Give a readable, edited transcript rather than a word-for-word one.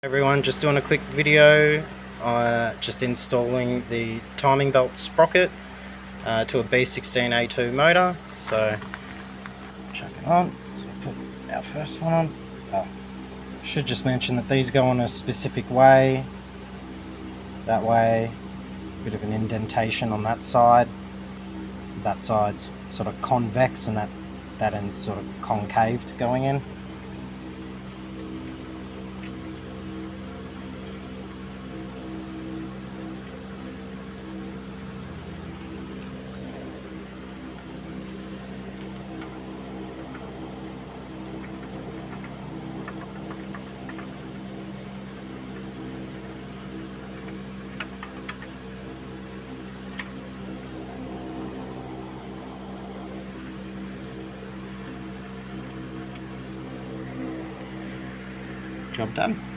Everyone, just doing a quick video, just installing the timing belt sprocket to a B16A2 motor. So chuck it on. So put our first one on. Should just mention that these go on a specific way. That way, a bit of an indentation on that side. That side's sort of convex and that end's sort of concaved going in. Job done.